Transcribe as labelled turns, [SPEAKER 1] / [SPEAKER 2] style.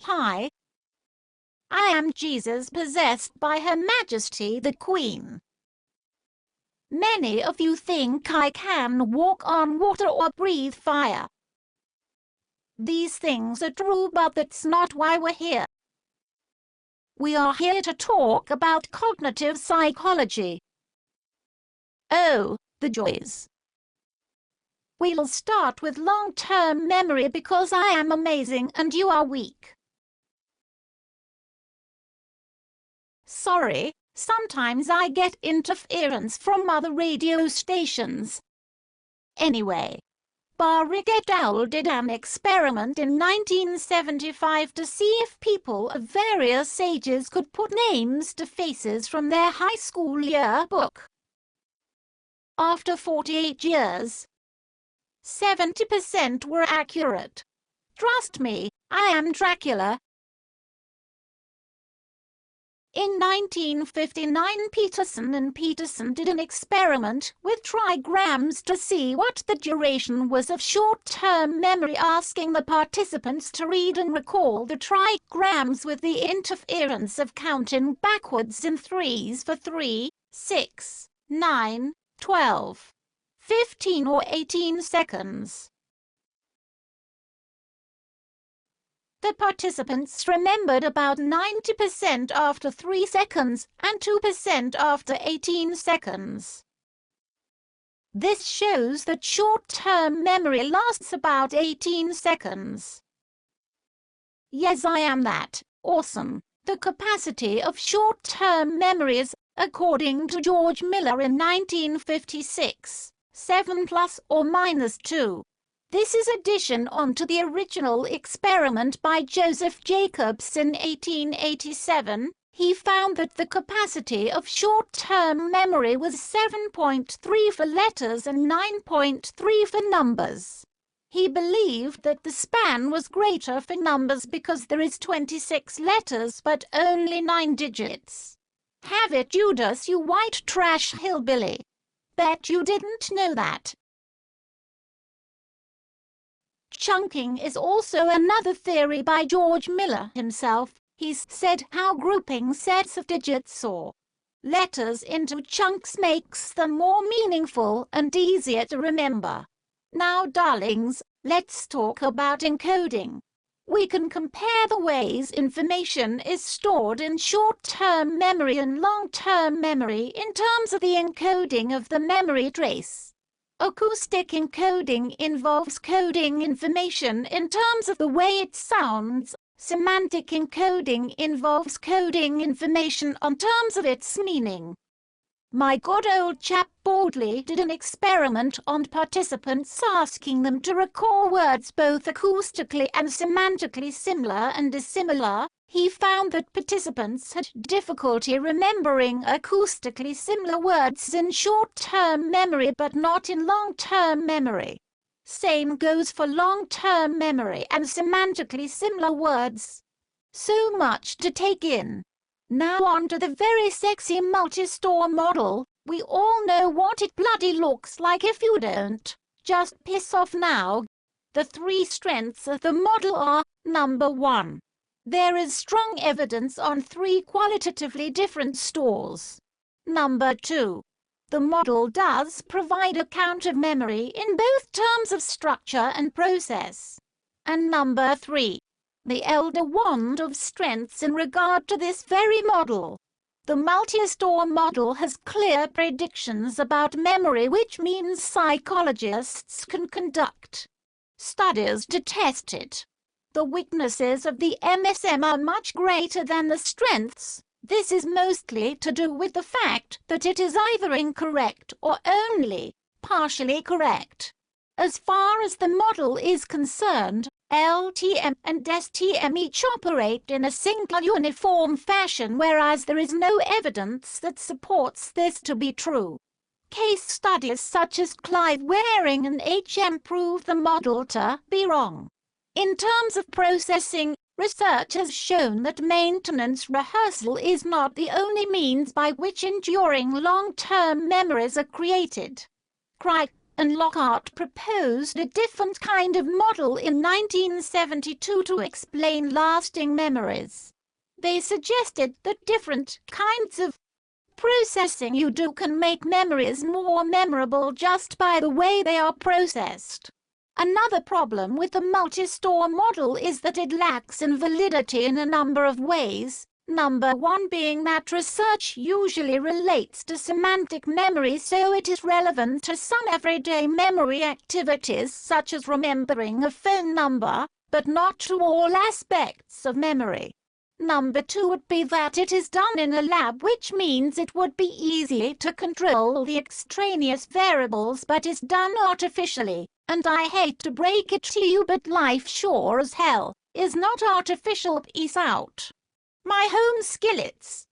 [SPEAKER 1] Hi. I am Jesus possessed by Her Majesty the Queen. Many of you think I can walk on water or breathe fire. These things are true, but that's not why we're here. We are here to talk about cognitive psychology. Oh, the joys. We'll start with long-term memory because I am amazing and you are weak. Sorry, sometimes I get interference from other radio stations. Anyway, Barik et al. Did an experiment in 1975 to see if people of various ages could put names to faces from their high school yearbook. After 48 years, 70% were accurate. Trust me, I am Dracula. In 1959, Peterson and Peterson did an experiment with trigrams to see what the duration was of short-term memory, asking the participants to read and recall the trigrams with the interference of counting backwards in threes for 3, 6, 9, 12, 15 or 18 seconds. The participants remembered about 90% after 3 seconds and 2% after 18 seconds. This shows that short-term memory lasts about 18 seconds. Yes, I am that awesome. The capacity of short-term memories, according to George Miller in 1956, 7 plus or minus 2. This is addition onto the original experiment by Joseph Jacobs in 1887. He found that the capacity of short-term memory was 7.3 for letters and 9.3 for numbers. He believed that the span was greater for numbers because there is 26 letters but only 9 digits. Have it, Judas, you white trash hillbilly. Bet you didn't know that. Chunking is also another theory by George Miller himself. He said how grouping sets of digits or letters into chunks makes them more meaningful and easier to remember. Now, darlings, let's talk about encoding. We can compare the ways information is stored in short-term memory and long-term memory in terms of the encoding of the memory trace. Acoustic encoding involves coding information in terms of the way it sounds. Semantic encoding involves coding information on terms of its meaning. My good old chap Baldley did an experiment on participants, asking them to recall words both acoustically and semantically similar and dissimilar. He found that participants had difficulty remembering acoustically similar words in short-term memory but not in long-term memory. Same goes for long-term memory and semantically similar words. So much to take in. Now on to the very sexy multi-store model. We all know what it bloody looks like. If you don't, just piss off now. The 3 strengths of the model are: number 1. There is strong evidence on 3 qualitatively different stores. Number 2. The model does provide a count of memory in both terms of structure and process. And number 3. The elder wand of strengths in regard to this very model. The multi-store model has clear predictions about memory, which means psychologists can conduct studies to test it. The weaknesses of the MSM are much greater than the strengths. This is mostly to do with the fact that it is either incorrect or only partially correct. As far as the model is concerned, LTM and STM each operate in a single uniform fashion, whereas there is no evidence that supports this to be true. Case studies such as Clive Waring and HM prove the model to be wrong. In terms of processing, research has shown that maintenance rehearsal is not the only means by which enduring long-term memories are created. and Lockhart proposed a different kind of model in 1972 to explain lasting memories. They suggested that different kinds of processing you do can make memories more memorable just by the way they are processed. Another problem with the multi-store model is that it lacks in validity in a number of ways. Number one being that research usually relates to semantic memory, so it is relevant to some everyday memory activities such as remembering a phone number, but not to all aspects of memory. Number two would be that it is done in a lab, which means it would be easy to control the extraneous variables, but is done artificially. And I hate to break it to you, but life sure as hell is not artificial. Peace out. My home skillets.